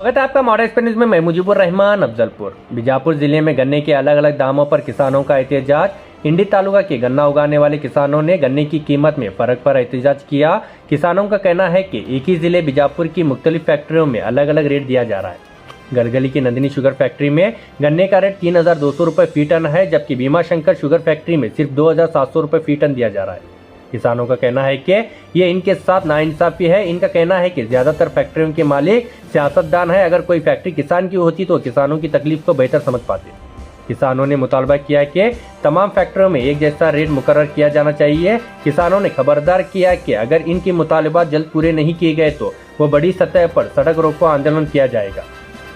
स्वागत है आपका मॉडर्न एक्सप्रेस में। मैं मुजीबुर रहमान अफजलपुर। बीजापुर जिले में गन्ने के अलग अलग दामों पर किसानों का एहतजाज। इंडी तालुका के गन्ना उगाने वाले किसानों ने गन्ने की कीमत में फर्क पर एहतजाज किया। किसानों का कहना है कि एक ही जिले बीजापुर की मुख्तलिफ फैक्ट्रियों में अलग अलग रेट दिया जा रहा है। गलगली की नंदिनी शुगर फैक्ट्री में गन्ने का रेट 3200 रुपये फी टन है, जबकि भीमा शंकर शुगर फैक्ट्री में सिर्फ 2700 रुपये फी टन दिया जा रहा है। किसानों का कहना है कि ये इनके साथ नाइंसाफी है। इनका कहना है कि ज्यादातर फैक्ट्रियों के मालिक सियासतदान है। अगर कोई फैक्ट्री किसान की होती तो किसानों की तकलीफ को बेहतर समझ पाते। किसानों ने मुतालबा किया कि तमाम फैक्ट्रियों में एक जैसा रेट मुकर्रर किया जाना चाहिए। किसानों ने खबरदार किया कि अगर इनकी मुतालबात जल्द पूरे नहीं किए गए तो वो बड़ी सतह पर सड़क रोको आंदोलन किया जाएगा।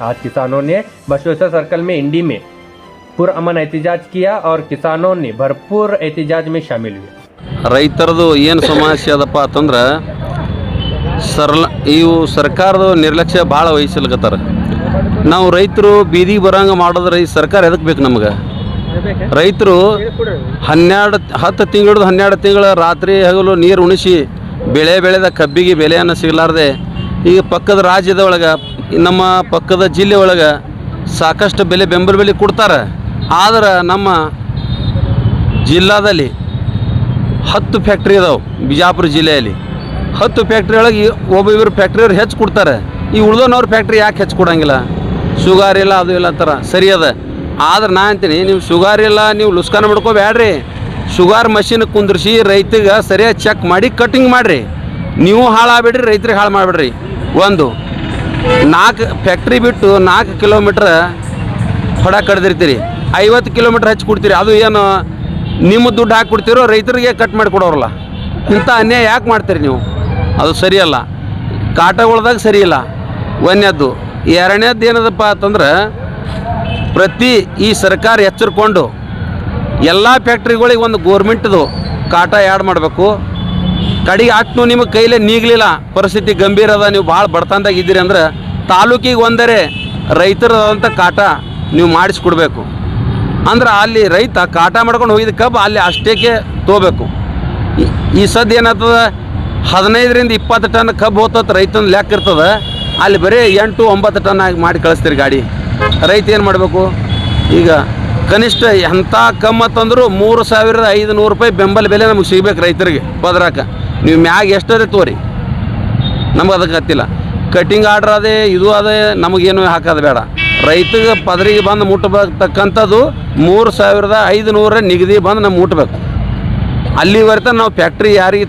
आज किसानों ने बसवेश्वर सर्कल में इंडी में पुरअमन एहतजाज किया और किसानों ने भरपूर एहतजाज में शामिल हुए। ರೈತರದು ಏನು ಸಮಸ್ಯೆ ಅದಪ್ಪ ಅಂತಂದ್ರೆ ಇವು ಸರ್ಕಾರದ ನಿರ್ಲಕ್ಷ್ಯ ಭಾಳ ವಹಿಸಲ್ಕತ್ತಾರ. ನಾವು ರೈತರು ಬೀದಿಗೆ ಬರಂಗೆ ಮಾಡಿದ್ರೆ ಈ ಸರ್ಕಾರ ಎದಕ್ಕೆ ಬೇಕು ನಮ್ಗೆ? ರೈತರು 10 ತಿಂಗಳದ್ದು 12 ತಿಂಗಳ ರಾತ್ರಿ ಹಗಲು ನೀರು ಉಣಿಸಿ ಬೆಳೆದ ಕಬ್ಬಿಗೆ ಬೆಲೆಯನ್ನು ಸಿಗಲಾರ್ದೆ ಈಗ ಪಕ್ಕದ ರಾಜ್ಯದ ಒಳಗೆ ನಮ್ಮ ಪಕ್ಕದ ಜಿಲ್ಲೆ ಒಳಗೆ ಸಾಕಷ್ಟು ಬೆಂಬಲ ಬೆಲೆ ಕೊಡ್ತಾರೆ. ಆದ್ರೆ ನಮ್ಮ ಜಿಲ್ಲಾದಲ್ಲಿ 10 ಫ್ಯಾಕ್ಟ್ರಿ ಅದಾವೆ. ಬಿಜಾಪುರ ಜಿಲ್ಲೆಯಲ್ಲಿ 10 ಫ್ಯಾಕ್ಟ್ರಿ ಒಳಗೆ ಒಬ್ಬೊಬ್ಬರು ಫ್ಯಾಕ್ಟ್ರಿಯವ್ರು ಹೆಚ್ಚು ಕೊಡ್ತಾರೆ. ಈ ಉಳ್ದೋನವ್ರ ಫ್ಯಾಕ್ಟ್ರಿ ಯಾಕೆ ಹೆಚ್ಚು ಕೊಡೋಂಗಿಲ್ಲ? ಶುಗರ್ ಇಲ್ಲ, ಅದು ಇಲ್ಲ ಅಂತಾರೆ, ಸರಿ ಅದ. ಆದ್ರೆ ನಾ ಅಂತೀನಿ, ನೀವು ಶುಗರ್ ಇಲ್ಲ, ನೀವು ಲುಸ್ಕಾನ ಮಾಡ್ಕೋಬೇಡ್ರಿ. ಶುಗರ್ ಮಷಿನ್ ಕುಂದ್ರಿಸಿ ರೈತಗೆ ಸರಿಯಾಗಿ ಚೆಕ್ ಮಾಡಿ ಕಟಿಂಗ್ ಮಾಡಿರಿ. ನೀವು ಹಾಳಾಗ್ಬೇಡ್ರಿ, ರೈತರಿಗೆ ಹಾಳು ಮಾಡಿಬಿಡ್ರಿ. 4 ಫ್ಯಾಕ್ಟ್ರಿ ಬಿಟ್ಟು 4 ಕಿಲೋಮೀಟ್ರ್ ಹೊಡ ಕಡ್ದಿರ್ತೀರಿ, 50 ಕಿಲೋಮೀಟ್ರ್ ಹಚ್ಚಿ ಕೊಡ್ತೀರಿ. ಅದು ಏನು ನಿಮ್ಮ ದುಡ್ಡು ಹಾಕಿ ಕೊಡ್ತೀರೋ, ರೈತರಿಗೆ ಕಟ್ ಮಾಡಿ ಕೊಡೋರಲ್ಲ. ಇಂಥ ಅನ್ಯಾಯ ಯಾಕೆ ಮಾಡ್ತೀರಿ ನೀವು? ಅದು ಸರಿಯಲ್ಲ. ಕಾಟಗಳದಾಗ ಸರಿ ಇಲ್ಲ. ಒಂದನೇದ್ದು. ಎರಡನೇದ್ದು ಏನದಪ್ಪ ಅಂತಂದ್ರೆ, ಈ ಸರ್ಕಾರ ಎಚ್ಚರಿಕೊಂಡು ಎಲ್ಲ ಫ್ಯಾಕ್ಟ್ರಿಗಳಿಗೆ ಒಂದು ಗೋರ್ಮೆಂಟ್ದು ಕಾಟ ಆ್ಯಡ್ ಮಾಡಬೇಕು. ಕಡೆಗೆ ಅಷ್ಟು ನಿಮಗೆ ಕೈಲೇ ನೀಗಲಿಲ್ಲ, ಪರಿಸ್ಥಿತಿ ಗಂಭೀರ ಅದ, ನೀವು ಭಾಳ ಬಡತನದಾಗ ಇದ್ದೀರಿ ಅಂದ್ರೆ ತಾಲೂಕಿಗೆ ಒಂದರೆ ರೈತರದಂಥ ಕಾಟ ನೀವು ಮಾಡಿಸ್ಕೊಡ್ಬೇಕು. ಅಂದ್ರೆ ಅಲ್ಲಿ ರೈತ ಕಾಟ ಮಾಡ್ಕೊಂಡು ಹೋಗಿದ್ದ ಕಬ್ಬು ಅಲ್ಲಿ ಅಷ್ಟೇಕೆ ತೊಗೋಬೇಕು. ಈ ಸದ್ಯ ಏನಾಗ್ತದೆ, 15ರಿಂದ 20 ಟನ್ ಕಬ್ಬು ಹೋಗ್ತದೆ, ರೈತನ ಲೆಕ್ಕ ಇರ್ತದೆ. ಅಲ್ಲಿ ಬರೀ 8-9 ಟನ್ ಆಗಿ ಮಾಡಿ ಕಳಿಸ್ತೀರಿ ಗಾಡಿ. ರೈತ ಏನು ಮಾಡಬೇಕು? ಈಗ ಕನಿಷ್ಠ ಎಂಥ ಕಮ್ಮತ್ತಂದ್ರೂ 3500 ರೂಪಾಯಿ ಬೆಂಬಲ ಬೆಲೆ ನಮಗೆ ಸಿಗ್ಬೇಕು ರೈತರಿಗೆ ಬದ್ರಾಕ. ನೀವು ಮ್ಯಾಗ ಎಷ್ಟರೇ ತೋರಿ, ನಮಗೆ ಅದಕ್ಕೆ ಗೊತ್ತಿಲ್ಲ. ಕಟಿಂಗ್ ಆರ್ಡ್ರ್ ಅದೇ, ಇದು ಅದೇ, ನಮಗೇನು ಹಾಕೋದು ಬೇಡ. ರೈತಗೆ ಪದರಿಗೆ ಬಂದು ಮುಟ್ಟಬೇಕಂಥದ್ದು 3500 ನಿಗದಿ ಬಂದು ನಮ್ಗೆ ಮುಟ್ಟಬೇಕು. ಅಲ್ಲಿವರೆತ ನಾವು ಫ್ಯಾಕ್ಟ್ರಿ ಯಾರಿಗೆ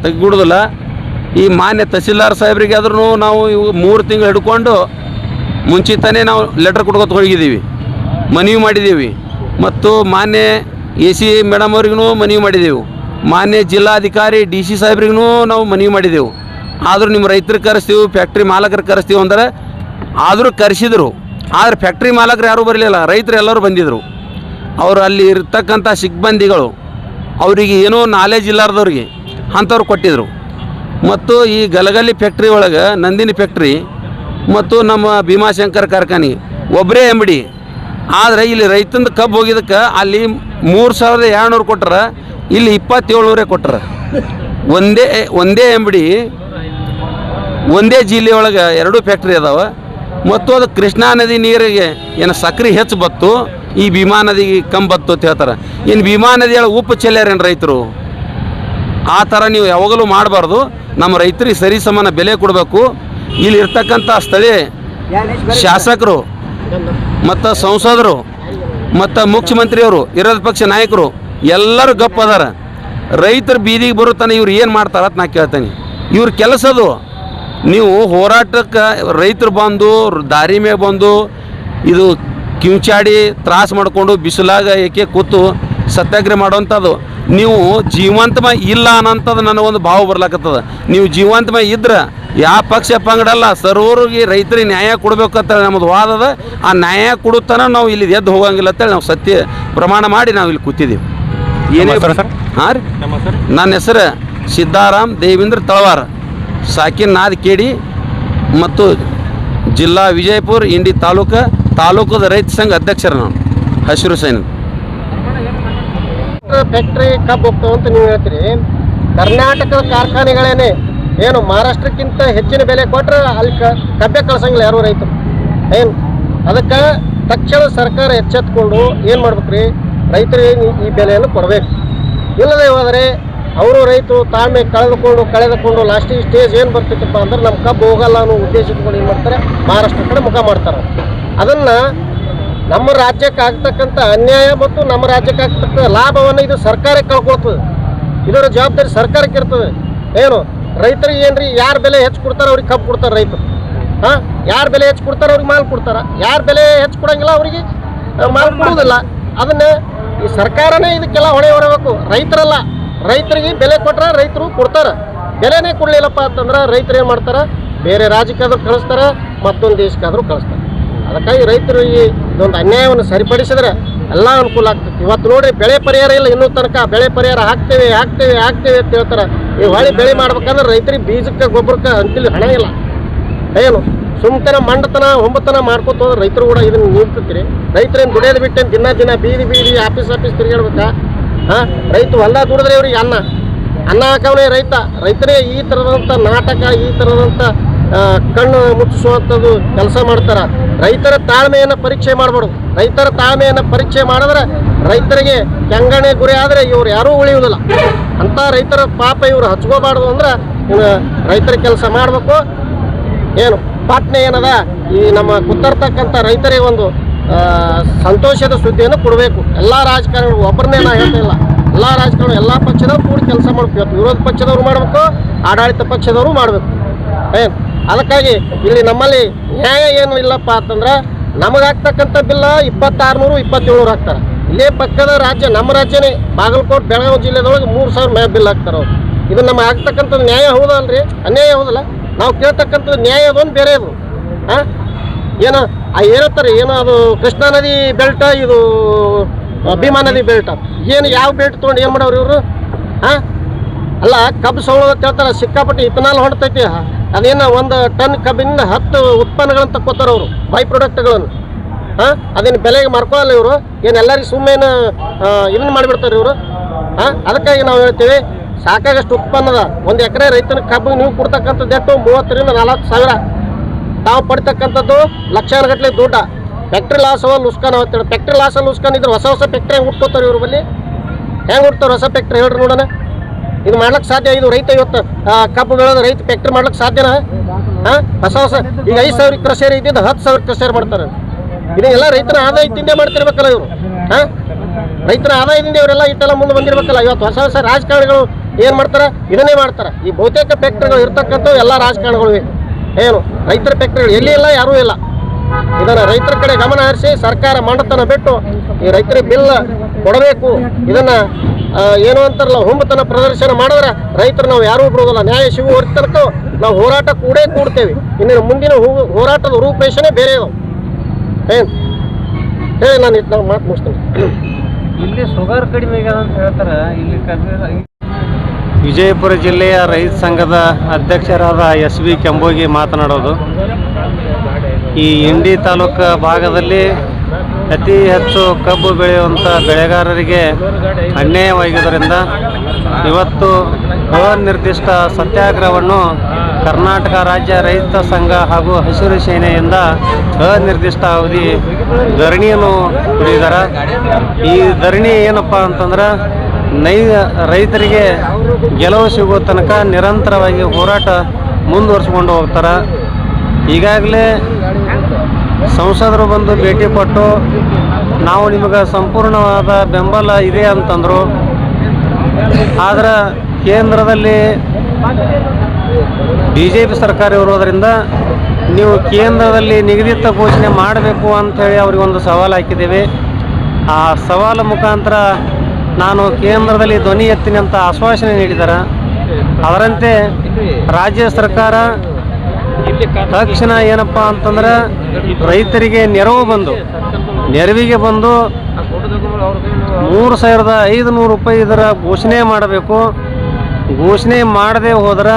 ತೆಗಿಬಿಡೋದಿಲ್ಲ. ಈ ಮಾನ್ಯ ತಹಸೀಲ್ದಾರ್ ಸಾಹೇಬ್ರಿಗೆ ಆದ್ರೂ ನಾವು ಇವು 3 ತಿಂಗಳು ಹಿಡ್ಕೊಂಡು ಮುಂಚಿತನೇ ನಾವು ಲೆಟರ್ ಕೊಡ್ಕೊತ ಹೋಗಿದ್ದೀವಿ, ಮನವಿ ಮಾಡಿದ್ದೀವಿ. ಮತ್ತು ಮಾನ್ಯ AC ಮೇಡಮ್ ಅವ್ರಿಗೂ ಮನವಿ ಮಾಡಿದೆವು. ಮಾನ್ಯ ಜಿಲ್ಲಾಧಿಕಾರಿ DC ಸಾಹೇಬ್ರಿಗೂ ನಾವು ಮನವಿ ಮಾಡಿದೆವು. ಆದರೂ ನಿಮ್ಮ ರೈತರಿಗೆ ಕರೆಸ್ತೀವಿ, ಫ್ಯಾಕ್ಟ್ರಿ ಮಾಲಕರಿಗೆ ಕರೆಸ್ತೀವಿ ಅಂದ್ರೆ ಆದರೂ ಕರೆಸಿದರು. ಆದರೆ ಫ್ಯಾಕ್ಟ್ರಿ ಮಾಲಕರು ಯಾರೂ ಬರಲಿಲ್ಲ, ರೈತರು ಎಲ್ಲರೂ ಬಂದಿದ್ದರು. ಅವರು ಅಲ್ಲಿ ಇರ್ತಕ್ಕಂಥ ಸಿಬ್ಬಂದಿಗಳು ಅವರಿಗೆ ಏನೋ ನಾಲೆಜ್ ಇಲ್ಲಾರ್ದವ್ರಿಗೆ ಅಂಥವ್ರು ಕೊಟ್ಟಿದ್ದರು. ಮತ್ತು ಈ ಗಲಗಲಿ ಫ್ಯಾಕ್ಟ್ರಿ ಒಳಗೆ ನಂದಿನಿ ಫ್ಯಾಕ್ಟ್ರಿ ಮತ್ತು ನಮ್ಮ ಭೀಮಾಶಂಕರ್ ಕಾರ್ಖಾನೆ ಒಬ್ಬರೇ MD. ಆದರೆ ಇಲ್ಲಿ ರೈತಂದು ಕಬ್ಬು ಹೋಗಿದ್ದಕ್ಕೆ ಅಲ್ಲಿ 3200 ಕೊಟ್ಟರೆ, ಇಲ್ಲಿ 2700 ಕೊಟ್ಟರೆ. ಒಂದೇ MD ಒಂದೇ ಜಿಲ್ಲೆ ಒಳಗೆ 2 ಫ್ಯಾಕ್ಟ್ರಿ ಅದಾವೆ. ಮತ್ತು ಅದು ಕೃಷ್ಣಾ ನದಿ ನೀರಿಗೆ ಏನು ಸಕ್ರೆ ಹೆಚ್ಚು ಬತ್ತು, ಈ ಭೀಮಾ ನದಿಗೆ ಕಮ್ಮಿ ಬತ್ತು ಅಂತ ಹೇಳ್ತಾರೆ. ಇನ್ನು ಭೀಮಾ ನದಿಯೊಳಗೆ ಉಪ್ಪು ಚೆಲ್ಲಾರೇನು ರೈತರು? ಆ ಥರ ನೀವು ಯಾವಾಗಲೂ ಮಾಡಬಾರ್ದು. ನಮ್ಮ ರೈತರಿಗೆ ಸರಿ ಸಮಾನ ಬೆಲೆ ಕೊಡಬೇಕು. ಇಲ್ಲಿ ಇರ್ತಕ್ಕಂಥ ಸ್ಥಳೀಯ ಶಾಸಕರು ಮತ್ತು ಸಂಸದರು ಮತ್ತು ಮುಖ್ಯಮಂತ್ರಿಯವರು, ವಿರೋಧ ಪಕ್ಷ ನಾಯಕರು ಎಲ್ಲರೂ ಗಪ್ ಅದಾರ. ರೈತರು ಬೀದಿಗೆ ಬರುತ್ತಾನೆ, ಇವ್ರು ಏನು ಮಾಡ್ತಾರ ಅಂತ ನಾ ಕೇಳ್ತೇನೆ. ಇವ್ರ ಕೆಲಸದು ನೀವು ಹೋರಾಟಕ್ಕೆ ರೈತರು ಬಂದು ದಾರಿ ಮೇಲೆ ಬಂದು ಇದು ಕಿಂಚಾಡಿ ತ್ರಾಸ ಮಾಡಿಕೊಂಡು ಬಿಸಿಲಾಗ ಏಕೆ ಕೂತು ಸತ್ಯಾಗ್ರಹ ಮಾಡೋವಂಥದ್ದು. ನೀವು ಜೀವಂತಮಯ ಇಲ್ಲ ಅನ್ನೋಂಥದ್ದು ನನಗೊಂದು ಭಾವ ಬರ್ಲಾಕತ್ತದ. ನೀವು ಜೀವಂತಮಯ ಇದ್ರೆ ಯಾವ ಪಕ್ಷ ಪಂಗಡಲ್ಲ, ಸರ್ವರಿಗೆ ರೈತರಿಗೆ ನ್ಯಾಯ ಕೊಡಬೇಕಂತ ನಮ್ಮದು ವಾದದ. ಆ ನ್ಯಾಯ ಕೊಡುತ್ತಾನ ನಾವು ಇಲ್ಲಿ ಎದ್ದು ಹೋಗಂಗಿಲ್ಲ ಅಂತೇಳಿ ನಾವು ಸತ್ಯ ಪ್ರಮಾಣ ಮಾಡಿ ನಾವು ಇಲ್ಲಿ ಕೂತಿದ್ದೀವಿ. ಏನೇ ಹಾಂ ರೀ, ನನ್ನ ಹೆಸರು ಸಿದ್ದಾರಾಮ್ ದೇವೇಂದ್ರ ತಳವಾರ, ಸಾಕಿನ್ ನಾದ್ ಕೇಡಿ ಮತ್ತು ಜಿಲ್ಲಾ ವಿಜಯಪುರ, ಇಂಡಿ ತಾಲೂಕದ ರೈತ ಸಂಘ ಅಧ್ಯಕ್ಷರು ನಾನು, ಹಸಿರು ಸೈನ್. ಫ್ಯಾಕ್ಟ್ರಿ ಕಬ್ಬು ಹೋಗ್ತಾವ ಅಂತ ನೀವು ಹೇಳ್ತೀರಿ. ಕರ್ನಾಟಕದ ಕಾರ್ಖಾನೆಗಳೇನೆ ಏನು ಮಹಾರಾಷ್ಟ್ರಕ್ಕಿಂತ ಹೆಚ್ಚಿನ ಬೆಲೆ ಕೊಟ್ಟರೆ ಅಲ್ಲಿ ಕಬ್ಬೆ ಕಳ್ಸಂಗಿಲ್ಲ ಯಾರು ರೈತರು ಏನು. ಅದಕ್ಕೆ ತಕ್ಷಣ ಸರ್ಕಾರ ಎಚ್ಚೆತ್ಕೊಂಡು ಏನು ಮಾಡ್ಬೇಕ್ರಿ, ರೈತರಿಗೆ ಈ ಬೆಲೆಯನ್ನು ಕೊಡಬೇಕು. ಇಲ್ಲದೆ ಹೋದರೆ ಅವರು ರೈತರು ತಾಳ್ಮೆ ಕಳೆದುಕೊಂಡು ಲಾಸ್ಟಿಗೆ ಸ್ಟೇಜ್ ಏನು ಬರ್ತಿತ್ತಪ್ಪ ಅಂದ್ರೆ ನಮ್ಮ ಕಬ್ಬು ಹೋಗಲ್ಲ ಅನ್ನೋ ಉದ್ದೇಶ ಇಟ್ಕೊಂಡು ಏನು ಮಾಡ್ತಾರೆ, ಮಹಾರಾಷ್ಟ್ರ ಕಡೆ ಮುಖ ಮಾಡ್ತಾರೆ. ಅದನ್ನು ನಮ್ಮ ರಾಜ್ಯಕ್ಕೆ ಆಗ್ತಕ್ಕಂಥ ಅನ್ಯಾಯ ಮತ್ತು ನಮ್ಮ ರಾಜ್ಯಕ್ಕೆ ಆಗ್ತಕ್ಕಂಥ ಲಾಭವನ್ನು ಇದು ಸರ್ಕಾರಕ್ಕೆ ಕಳ್ಕೊಳ್ತದೆ. ಇದರ ಜವಾಬ್ದಾರಿ ಸರ್ಕಾರಕ್ಕೆ ಇರ್ತದೆ. ಏನು ರೈತರಿಗೆ ಏನ್ರಿ, ಯಾರು ಬೆಲೆ ಹೆಚ್ಚು ಕೊಡ್ತಾರೆ ಅವ್ರಿಗೆ ಕಬ್ಬು ಕೊಡ್ತಾರೆ ರೈತರು. ಯಾರು ಬೆಲೆ ಹೆಚ್ಚು ಕೊಡ್ತಾರೆ ಅವ್ರಿಗೆ ಮಾಲ್ ಕೊಡ್ತಾರೆ, ಯಾರು ಬೆಲೆ ಹೆಚ್ಚು ಕೊಡೋಂಗಿಲ್ಲ ಅವರಿಗೆ ಮಾಲ್ ಕೊಡೋದಿಲ್ಲ. ಅದನ್ನು ಈ ಸರ್ಕಾರನೇ ಇದಕ್ಕೆಲ್ಲ ಹೊಣೆ ಹೊರಬೇಕು, ರೈತರಲ್ಲ. ರೈತರಿಗೆ ಬೆಲೆ ಕೊಟ್ಟರೆ ರೈತರು ಕೊಡ್ತಾರೆ. ಬೆಲೆನೇ ಕೊಡಲಿಲ್ಲಪ್ಪ ಅಂತಂದ್ರೆ ರೈತರು ಏನು ಮಾಡ್ತಾರೆ, ಬೇರೆ ರಾಜ್ಯಕ್ಕಾದ್ರೂ ಕಳಿಸ್ತಾರೆ, ಮತ್ತೊಂದು ದೇಶಕ್ಕಾದ್ರೂ ಕಳಿಸ್ತಾರೆ. ಅದಕ್ಕಾಗಿ ರೈತರಿಗೆ ಇದೊಂದು ಅನ್ಯಾಯವನ್ನು ಸರಿಪಡಿಸಿದ್ರೆ ಎಲ್ಲ ಅನುಕೂಲ ಆಗ್ತದೆ. ಇವತ್ತು ನೋಡಿ ಬೆಳೆ ಪರಿಹಾರ ಇಲ್ಲ ಇನ್ನೂ ತನಕ. ಬೆಳೆ ಪರಿಹಾರ ಹಾಕ್ತೇವೆ ಅಂತ ಹೇಳ್ತಾರೆ. ಈ ಹೊಳೆ ಬೆಳೆ ಮಾಡ್ಬೇಕಂದ್ರೆ ರೈತರಿಗೆ ಬೀಜಕ್ಕೆ ಗೊಬ್ಬರಕ್ಕೆ ಅಂತಿಲ್ಲ ಹಣ ಇಲ್ಲ. ಏನು ಸುಮ್ತನ ಮಂಡತನ ಒಂಬತ್ತನ ಮಾಡ್ಕೊತ ಹೋದ್ರೆ ರೈತರು ಕೂಡ ಇದನ್ನು ನಿಲ್ತೀರಿ. ರೈತರೇನು ದುಡಿಯೋದು ಬಿಟ್ಟೇನು ದಿನ ಬೀದಿ ಆಫೀಸ್ ತಿರುಗಾಡ್ಬೇಕಾ? ರೈತ ಹೊಲ ದುಡಿದ್ರೆ ಇವ್ರಿಗೆ ಅನ್ನ ಹಾಕವನೇ ರೈತರೇ ಈ ಥರದಂಥ ನಾಟಕ, ಈ ಥರದಂಥ ಕಣ್ಣು ಮುಚ್ಚಿಸುವಂಥದ್ದು ಕೆಲಸ ಮಾಡ್ತಾರೆ. ರೈತರ ತಾಳ್ಮೆಯನ್ನು ಪರೀಕ್ಷೆ ಮಾಡಬಾರ್ದು. ರೈತರ ತಾಳ್ಮೆಯನ್ನು ಪರೀಕ್ಷೆ ಮಾಡಿದ್ರೆ ರೈತರಿಗೆ ಕೆಂಗಣೆ ಗುರಿ ಆದರೆ ಇವ್ರು ಯಾರೂ ಉಳಿಯುವುದಿಲ್ಲ. ಅಂಥ ರೈತರ ಪಾಪ ಇವರು ಹಚ್ಕೋಬಾರ್ದು ಅಂದ್ರೆ ರೈತರ ಕೆಲಸ ಮಾಡಬೇಕು. ಏನು ಪಾಟ್ನೆ ಏನದ ಈ ನಮ್ಮ ಕುತ್ತರ್ತಕ್ಕಂಥ ರೈತರಿಗೆ ಒಂದು ಸಂತೋಷದ ಸುದ್ದಿಯನ್ನು ಕೊಡಬೇಕು. ಎಲ್ಲ ರಾಜಕಾರಣಿಗಳು ಒಬ್ಬರನ್ನೇ ನಾ ಹೇಳ್ತಾ ಇಲ್ಲ, ಎಲ್ಲ ರಾಜಕಾರಣ ಎಲ್ಲ ಪಕ್ಷದವ್ರು ಕೂಡ ಕೆಲಸ ಮಾಡಬೇಕು. ವಿರೋಧ ಪಕ್ಷದವರು ಮಾಡಬೇಕು, ಆಡಳಿತ ಪಕ್ಷದವರು ಮಾಡಬೇಕು. ಏನು ಅದಕ್ಕಾಗಿ ಇಲ್ಲಿ ನಮ್ಮಲ್ಲಿ ನ್ಯಾಯ ಏನು ಇಲ್ಲಪ್ಪ ಅಂತಂದ್ರೆ ನಮಗಾಗ್ತಕ್ಕಂಥ ಬಿಲ್ಲ 2600 2700 ಹಾಕ್ತಾರೆ. ಇಲ್ಲೇ ಪಕ್ಕದ ರಾಜ್ಯ ನಮ್ಮ ರಾಜ್ಯನೇ ಬಾಗಲಕೋಟೆ ಬೆಳಗಾವಿ ಜಿಲ್ಲೆದೊಳಗೆ 3000 ಮೇಲೆ ಬಿಲ್ ಹಾಕ್ತಾರೆ ಅವ್ರು. ಇದು ನಮಗೆ ಆಗ್ತಕ್ಕಂಥದ್ದು ನ್ಯಾಯ ಹೌದಲ್ರಿ? ಅನ್ಯಾಯ ಹೌದಲ್ಲ? ನಾವು ಕೇಳ್ತಕ್ಕಂಥದ್ದು ನ್ಯಾಯ ಅದೊಂದು ಬೇರೆ ಅದು. ಏನೋ ಹೇಳ್ತಾರೆ, ಏನೋ ಅದು ಕೃಷ್ಣಾ ನದಿ ಬೆಲ್ಟ, ಇದು ಭೀಮಾ ನದಿ ಬೆಲ್ಟ. ಏನು ಯಾವ ಬೆಲ್ಟ್ ತೊಗೊಂಡು ಏನು ಮಾಡೋರು ಇವರು? ಅಲ್ಲ ಕಬ್ಬು ಸೌಳು ಅಂತ ಹೇಳ್ತಾರೆ, ಸಿಕ್ಕಾಪಟ್ಟೆ ಇಥನಾಲ್ ಹೊಡ್ತೈತಿ. ಅದೇನು 1 ಟನ್ ಕಬ್ಬಿನಿಂದ 10 ಉತ್ಪನ್ನಗಳನ್ನು ತಕ್ಕೋತಾರೆ ಅವರು, ಬೈ ಪ್ರಾಡಕ್ಟ್ಗಳನ್ನು. ಅದೇನು ಬೆಲೆಗೆ ಮಾರ್ಕೊಳ್ಳಲ್ಲ ಇವರು. ಏನು ಎಲ್ಲರಿಗೂ ಸುಮ್ಮನೆ ಇದನ್ನು ಮಾಡಿಬಿಡ್ತಾರೆ ಇವರು. ಅದಕ್ಕಾಗಿ ನಾವು ಹೇಳ್ತೀವಿ, ಸಾಕಾಗಷ್ಟು ಉತ್ಪನ್ನದ 1 ಎಕರೆ ರೈತನ ಕಬ್ಬು ನೀವು ಕೊಡ್ತಕ್ಕಂಥದ್ದು ಎಷ್ಟು 30,000 ರಿಂದ 40,000 ತಾವು ಪಡ್ತಕ್ಕಂಥದ್ದು ಲಕ್ಷಾನುಗಟ್ಟಲೆ ದುಡ್ಡ. ಫ್ಯಾಕ್ಟ್ರಿ ಲಾಸ್ ಲುಸ್ಕಾನ್ ಆಗ್ತೇವೆ. ಫ್ಯಾಕ್ಟ್ರಿ ಲಾಸಲ್ಲಿ ಲುಸ್ಕಾನ್ ಇದ್ರೆ ಹೊಸ ಫ್ಯಾಕ್ಟ್ರಿ ಹೆಂಗೆ ಹುಟ್ಕೋತಾರೆ ಇವ್ರ ಬಲ್ಲಿ? ಹೆಂಗೆ ಹುಡ್ತಾರೆ ಹೊಸ ಫ್ಯಾಕ್ಟ್ರಿ ಹೇಳ್ರಿ ನೋಡೋಣ. ಇದು ಮಾಡ್ಲಿಕ್ಕೆ ಸಾಧ್ಯ? ಇದು ರೈತ ಇವತ್ತು ಕಬ್ಬು ಬೆಳೆದ ರೈತ ಫ್ಯಾಕ್ಟ್ರಿ ಮಾಡ್ಲಿಕ್ಕೆ ಸಾಧ್ಯನಾ? ಹೊಸ ಈಗ 5,000 ಕ್ರಷರ್ ಇದ್ದಿದ್ದು 10,000 ಕ್ರಷರ್ ಮಾಡ್ತಾರೆ. ಇದೆಲ್ಲ ರೈತನ ಆದಾಯದಿಂದ ಮಾಡ್ತಿರ್ಬೇಕಲ್ಲ ಇವರು. ರೈತರ ಆದಾಯದಿಂದ ಇವರೆಲ್ಲ ಇಟ್ಟೆಲ್ಲ ಮುಂದೆ ಬಂದಿರ್ಬೇಕಲ್ಲ. ಇವತ್ತು ಹೊಸ ರಾಜಕಾರಣಿಗಳು ಏನು ಮಾಡ್ತಾರೆ? ಇದನ್ನೇ ಮಾಡ್ತಾರೆ. ಈ ಬಹುತೇಕ ಫ್ಯಾಕ್ಟ್ರಿಗಳು ಇರ್ತಕ್ಕಂಥವು ಎಲ್ಲ ರಾಜಕಾರಣಿಗಳು. ಏನು ರೈತರ ಫ್ಯಾಕ್ಟ್ರಿಗಳು ಎಲ್ಲಿ ಇಲ್ಲ, ಯಾರೂ ಇಲ್ಲ. ಇದನ್ನು ರೈತರ ಕಡೆ ಗಮನ ಹರಿಸಿ ಸರ್ಕಾರ ಮಂಡತನ ಬಿಟ್ಟು ಈ ರೈತರಿಗೆ ಬಿಲ್ ಕೊಡಬೇಕು. ಇದನ್ನು ಏನು ಅಂತಾರಲ್ಲ, ಹುಂಬತನ ಪ್ರದರ್ಶನ ಮಾಡಿದ್ರೆ ರೈತರು ನಾವು ಯಾರೂ ಬಿಡೋದಿಲ್ಲ. ನ್ಯಾಯ ಸಿಗುವವರೆಗೆ ತನಕ ನಾವು ಹೋರಾಟ ಕೂಡ್ತೇವೆ. ಇನ್ನು ಮುಂದಿನ ಹೋರಾಟದ ರೂಪರೇಷನೇ ಬೇರೆ ಇದಾವೆ. ಏನು ಹೇಳಿ ನಾನು ನಾವು ಮಾತು ಮುಗಿಸ್ತೇನೆ. ಇಲ್ಲಿ ಶುಗರ್ ಕಡಿಮೆ ಅಂತ ಹೇಳ್ತಾರೆ. ಇಲ್ಲಿ ವಿಜಯಪುರ ಜಿಲ್ಲೆಯ ರೈತ ಸಂಘದ ಅಧ್ಯಕ್ಷರಾದ SV ಕೆಂಬೋಗಿ ಮಾತನಾಡೋದು. ಈ ಇಂಡಿ ತಾಲೂಕು ಭಾಗದಲ್ಲಿ ಅತಿ ಹೆಚ್ಚು ಕಬ್ಬು ಬೆಳೆಯುವಂಥ ಬೆಳೆಗಾರರಿಗೆ ಅನ್ಯಾಯವಾಗಿದ್ದರಿಂದ ಇವತ್ತು ಅನಿರ್ದಿಷ್ಟ ಸತ್ಯಾಗ್ರಹವನ್ನು ಕರ್ನಾಟಕ ರಾಜ್ಯ ರೈತ ಸಂಘ ಹಾಗೂ ಹಸಿರು ಸೇನೆಯಿಂದ ಅನಿರ್ದಿಷ್ಟ ಅವಧಿ ಧರಣಿಯನ್ನು ಹಿಡಿದಾರೆ. ಈ ಧರಣಿ ಏನಪ್ಪ ಅಂತಂದ್ರೆ ರೈತರಿಗೆ ಗೆಲುವು ಸಿಗುವ ತನಕ ನಿರಂತರವಾಗಿ ಹೋರಾಟ ಮುಂದುವರಿಸ್ಕೊಂಡು ಹೋಗ್ತಾರೆ. ಈಗಾಗಲೇ ಸಂಸದರು ಬಂದು ಭೇಟಿ ಕೊಟ್ಟು ನಾವು ನಿಮಗೆ ಸಂಪೂರ್ಣವಾದ ಬೆಂಬಲ ಇದೆ ಅಂತಂದರು. ಆದರೆ ಕೇಂದ್ರದಲ್ಲಿ BJP ಸರ್ಕಾರ ಇರೋದರಿಂದ ನೀವು ಕೇಂದ್ರದಲ್ಲಿ ನಿಗದಿತ ಘೋಷಣೆ ಮಾಡಬೇಕು ಅಂಥೇಳಿ ಅವ್ರಿಗೊಂದು ಸವಾಲು ಹಾಕಿದ್ದೇವೆ. ಆ ಸವಾಲು ಮುಖಾಂತರ ನಾನು ಕೇಂದ್ರದಲ್ಲಿ ಧ್ವನಿ ಎತ್ತೀನಿ ಅಂತ ಆಶ್ವಾಸನೆ ನೀಡಿದ್ದಾರೆ. ಅದರಂತೆ ರಾಜ್ಯ ಸರ್ಕಾರ ತಕ್ಷಣ ಏನಪ್ಪ ಅಂತಂದ್ರೆ ರೈತರಿಗೆ ನೆರವಿಗೆ ಬಂದು 3,500 ರೂಪಾಯಿ ಇದರ ಘೋಷಣೆ ಮಾಡಬೇಕು. ಘೋಷಣೆ ಮಾಡದೆ ಹೋದ್ರೆ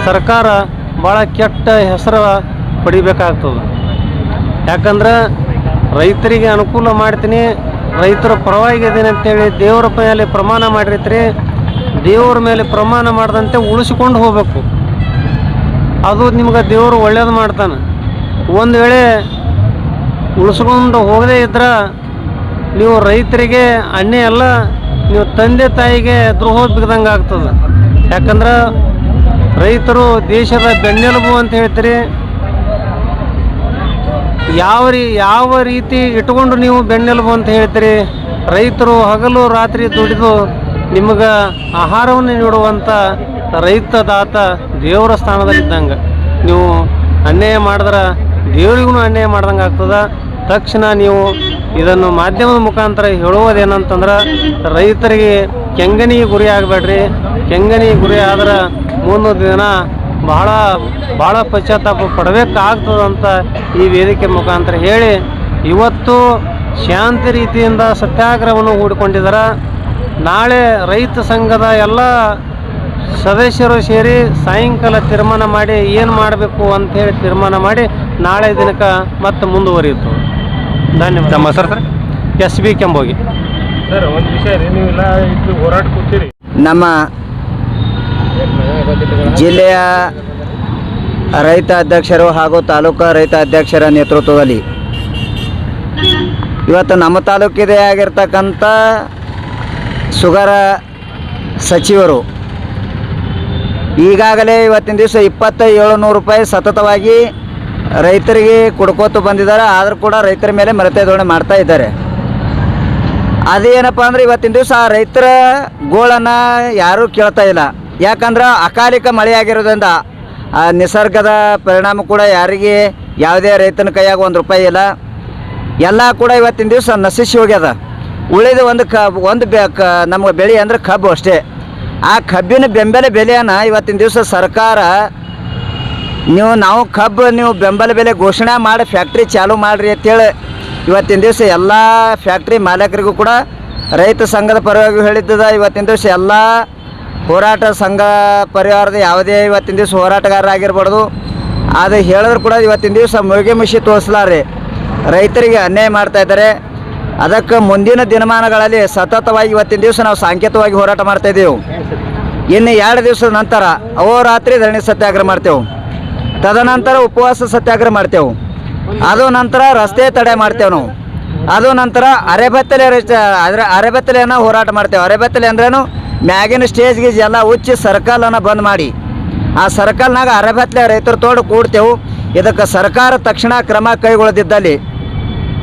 ಸರ್ಕಾರ ಭಾಳ ಕೆಟ್ಟ ಹೆಸರು ಪಡಿಬೇಕಾಗ್ತದೆ. ಯಾಕಂದ್ರೆ ರೈತರಿಗೆ ಅನುಕೂಲ ಮಾಡ್ತೀನಿ, ರೈತರ ಪರವಾಗಿ ಇದ್ದೀನಿ ಅಂತೇಳಿ ದೇವರ ಮೇಲೆ ಪ್ರಮಾಣ ಮಾಡಿರ್ತೀರಿ. ದೇವ್ರ ಮೇಲೆ ಪ್ರಮಾಣ ಮಾಡದಂತೆ ಉಳಿಸಿಕೊಂಡು ಹೋಗಬೇಕು. ಅದು ನಿಮ್ಗೆ ದೇವರು ಒಳ್ಳೇದು ಮಾಡ್ತಾನೆ. ಒಂದು ವೇಳೆ ಉಳಿಸ್ಕೊಂಡು ಹೋಗದೇ ಇದ್ರೆ ನೀವು ರೈತರಿಗೆ ಅನ್ಯಾಯ ಅಲ್ಲ, ನೀವು ತಂದೆ ತಾಯಿಗೆ ದ್ರೋಹ ಬಿಗ್ದಂಗೆ ಆಗ್ತದೆ. ಯಾಕಂದ್ರೆ ರೈತರು ದೇಶದ ಬೆನ್ನೆಲುಬು ಅಂತ ಹೇಳ್ತೀರಿ. ಯಾವ ರೀತಿ ಇಟ್ಕೊಂಡು ನೀವು ಬೆನ್ನೆಲುಬು ಅಂತ ಹೇಳ್ತೀರಿ? ರೈತರು ಹಗಲು ರಾತ್ರಿ ದುಡಿದು ನಿಮಗೆ ಆಹಾರವನ್ನು ನೀಡುವಂಥ ರೈತದಾತ ದೇವರ ಸ್ಥಾನದಲ್ಲಿದ್ದಂಗೆ. ನೀವು ಅನ್ಯಾಯ ಮಾಡಿದ್ರೆ ದೇವರಿಗೂ ಅನ್ಯಾಯ ಮಾಡ್ದಂಗೆ ಆಗ್ತದೆ. ತಕ್ಷಣ ನೀವು ಇದನ್ನು ಮಾಧ್ಯಮದ ಮುಖಾಂತರ ಹೇಳುವುದೇನಂತಂದ್ರೆ, ರೈತರಿಗೆ ಕೆಂಗನಿಗೆ ಗುರಿ ಆಗಬೇಡ್ರಿ. ಕೆಂಗನಿಗೆ ಗುರಿ ಆದ್ರೆ ಮುಂದೊಂದು ದಿನ ಭಾಳ ಪಶ್ಚಾತ್ತಾಪ ಪಡಬೇಕಾಗ್ತದಂತ ಈ ವೇದಿಕೆ ಮುಖಾಂತರ ಹೇಳಿ, ಇವತ್ತು ಶಾಂತಿ ರೀತಿಯಿಂದ ಸತ್ಯಾಗ್ರಹವನ್ನು ಹೂಡಿಕೊಂಡಿದ್ದಾರೆ. ನಾಳೆ ರೈತ ಸಂಘದ ಎಲ್ಲ ಸದಸ್ಯರು ಸೇರಿ ಸಾಯಂಕಾಲ ತೀರ್ಮಾನ ಮಾಡಿ ಏನು ಮಾಡಬೇಕು ಅಂಥೇಳಿ ತೀರ್ಮಾನ ಮಾಡಿ ನಾಳೆ ದಿನಕ್ಕೆ ಮತ್ತೆ ಮುಂದುವರಿಯುತ್ತೆ. ಧನ್ಯವಾದ. ನಮ್ಮ ಸರ್ SB ಕೆಂಬೋಗಿ. ಸರ್ ಒಂದು ವಿಷಯ ರೀ, ನೀವೆಲ್ಲ ಇಟ್ಟು ಹೋರಾಟ ಕೂತೀರಿ. ನಮ್ಮ ಜಿಲ್ಲೆಯ ರೈತ ಅಧ್ಯಕ್ಷರು ಹಾಗೂ ತಾಲೂಕಾ ರೈತ ಅಧ್ಯಕ್ಷರ ನೇತೃತ್ವದಲ್ಲಿ ಇವತ್ತು ನಮ್ಮ ತಾಲೂಕಿದೆ ಆಗಿರ್ತಕ್ಕಂಥ ಸುಗರ ಸಚಿವರು ಈಗಾಗಲೇ ಇವತ್ತಿನ ದಿವಸ 2700 ರೂಪಾಯಿ ಸತತವಾಗಿ ರೈತರಿಗೆ ಕೊಡ್ಕೋತ ಬಂದಿದ್ದಾರೆ. ಆದರೂ ಕೂಡ ರೈತರ ಮೇಲೆ ಮರತೆ ಧೋರಣೆ ಮಾಡ್ತಾ ಇದ್ದಾರೆ. ಅದೇನಪ್ಪ ಅಂದರೆ ಇವತ್ತಿನ ದಿವಸ ಆ ರೈತರ ಗೋಳನ್ನು ಯಾರೂ ಕೇಳ್ತಾ ಇಲ್ಲ. ಯಾಕಂದ್ರೆ ಅಕಾಲಿಕ ಮಳೆ ಆಗಿರೋದ್ರಿಂದ ಆ ನಿಸರ್ಗದ ಪರಿಣಾಮ ಕೂಡ ಯಾರಿಗೆ ಯಾವುದೇ ರೈತನ ಕೈಯಾಗ 1 ರೂಪಾಯಿ ಇಲ್ಲ. ಎಲ್ಲ ಕೂಡ ಇವತ್ತಿನ ದಿವಸ ನಶಿಸಿ ಹೋಗ್ಯದ. ಉಳಿದ ಒಂದು ನಮಗೆ ಬೆಳೆ ಅಂದ್ರೆ ಕಬ್ಬು ಅಷ್ಟೇ. ಆ ಕಬ್ಬಿನ ಬೆಂಬಲ ಬೆಲೆಯನ್ನು ಇವತ್ತಿನ ದಿವಸ ಸರ್ಕಾರ ನಾವು ಕಬ್ಬು ಬೆಂಬಲ ಬೆಲೆ ಘೋಷಣೆ ಮಾಡಿ ಫ್ಯಾಕ್ಟ್ರಿ ಚಾಲೂ ಮಾಡಿರಿ ಅಂತೇಳಿ ಇವತ್ತಿನ ದಿವಸ ಎಲ್ಲ ಫ್ಯಾಕ್ಟ್ರಿ ಮಾಲೀಕರಿಗೂ ಕೂಡ ರೈತ ಸಂಘದ ಪರವಾಗಿ ಹೇಳಿದ್ದದ. ಇವತ್ತಿನ ದಿವಸ ಎಲ್ಲ ಹೋರಾಟ ಸಂಘ ಪರಿವಾರದ ಯಾವುದೇ ಇವತ್ತಿನ ದಿವಸ ಹೋರಾಟಗಾರರಾಗಿರ್ಬಾರ್ದು. ಅದು ಹೇಳಿದ್ರು ಕೂಡ ಇವತ್ತಿನ ದಿವಸ ಮುಗಿ ತೋರಿಸ್ಲಾರೆ ರೈತರಿಗೆ ಅನ್ಯಾಯ ಮಾಡ್ತಾ ಇದ್ದಾರೆ. ಅದಕ್ಕೆ ಮುಂದಿನ ದಿನಮಾನಗಳಲ್ಲಿ ಸತತವಾಗಿ ಇವತ್ತಿನ ದಿವಸ ನಾವು ಸಾಂಕೇತಿಕವಾಗಿ ಹೋರಾಟ ಮಾಡ್ತಾಯಿದ್ದೇವೆ. ಇನ್ನು 2 ದಿವಸದ ನಂತರ ಅಹೋರಾತ್ರಿ ಧರಣಿ ಸತ್ಯಾಗ್ರಹ ಮಾಡ್ತೇವೆ. ತದನಂತರ ಉಪವಾಸ ಸತ್ಯಾಗ್ರಹ ಮಾಡ್ತೇವೆ. ಅದು ನಂತರ ರಸ್ತೆ ತಡೆ ಮಾಡ್ತೇವೆ ನಾವು. ಅದು ನಂತರ ಅರೆಬೆತ್ತಲೆಯನ್ನು ಹೋರಾಟ ಮಾಡ್ತೇವೆ. ಅರೆಬೆತ್ತಲೆ ಅಂದ್ರೇನು? ಮ್ಯಾಗಿನ ಸ್ಟೇಜ್ಗೆ ಎಲ್ಲ ಉಚ್ಚಿ ಸರ್ಕಲನ್ನು ಬಂದ್ ಮಾಡಿ ಆ ಸರ್ಕಲ್ನಾಗ ಅರೆಬೆತ್ತಲೆ ರೈತರು ತೋಡು ಕೂಡ್ತೇವೆ. ಇದಕ್ಕೆ ಸರ್ಕಾರ ತಕ್ಷಣ ಕ್ರಮ ಕೈಗೊಳ್ಳದಿದ್ದಲ್ಲಿ,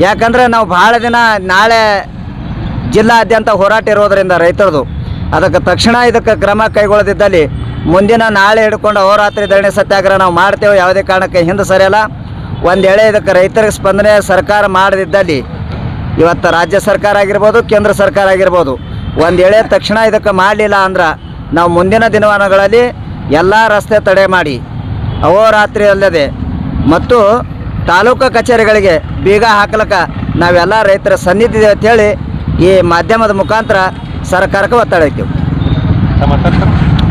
ಯಾಕಂದರೆ ನಾವು ಭಾಳ ದಿನ ನಾಳೆ ಜಿಲ್ಲಾದ್ಯಂತ ಹೋರಾಟ ಇರೋದರಿಂದ ರೈತರದು, ಅದಕ್ಕೆ ತಕ್ಷಣ ಇದಕ್ಕೆ ಕ್ರಮ ಕೈಗೊಳ್ಳದಿದ್ದಲ್ಲಿ ಮುಂದಿನ ನಾಳೆ ಹಿಡ್ಕೊಂಡು ಅಹೋರಾತ್ರಿ ಧರಣಿ ಸತ್ಯಾಗ್ರಹ ನಾವು ಮಾಡ್ತೇವೆ. ಯಾವುದೇ ಕಾರಣಕ್ಕೆ ಹಿಂದೆ ಸರಿಯಲ್ಲ. ಒಂದು ವೇಳೆ ಇದಕ್ಕೆ ರೈತರಿಗೆ ಸ್ಪಂದನೆ ಸರ್ಕಾರ ಮಾಡದಿದ್ದಲ್ಲಿ, ಇವತ್ತು ರಾಜ್ಯ ಸರ್ಕಾರ ಆಗಿರ್ಬೋದು, ಕೇಂದ್ರ ಸರ್ಕಾರ ಆಗಿರ್ಬೋದು, ಒಂದು ವೇಳೆ ತಕ್ಷಣ ಇದಕ್ಕೆ ಮಾಡಲಿಲ್ಲ ಅಂದ್ರೆ ನಾವು ಮುಂದಿನ ದಿನಮಾನಗಳಲ್ಲಿ ಎಲ್ಲ ರಸ್ತೆ ತಡೆ ಮಾಡಿ ಅಹೋರಾತ್ರಿ ಅಲ್ಲದೆ ಮತ್ತು ತಾಲೂಕು ಕಚೇರಿಗಳಿಗೆ ಬೀಗ ಹಾಕ್ಲಿಕ್ಕೆ ನಾವೆಲ್ಲ ರೈತರ ಸನ್ನಿಧಿದೆ ಅಂತೇಳಿ ಈ ಮಾಧ್ಯಮದ ಮುಖಾಂತರ ಸರ್ಕಾರಕ್ಕೆ ಒತ್ತಡ ಹಾಕ್ತೀವಿ.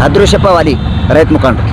ಅದೃಶ್ಯಪ್ಪ ವಾಲಿ, ರೈತ ಮುಖಂಡರು.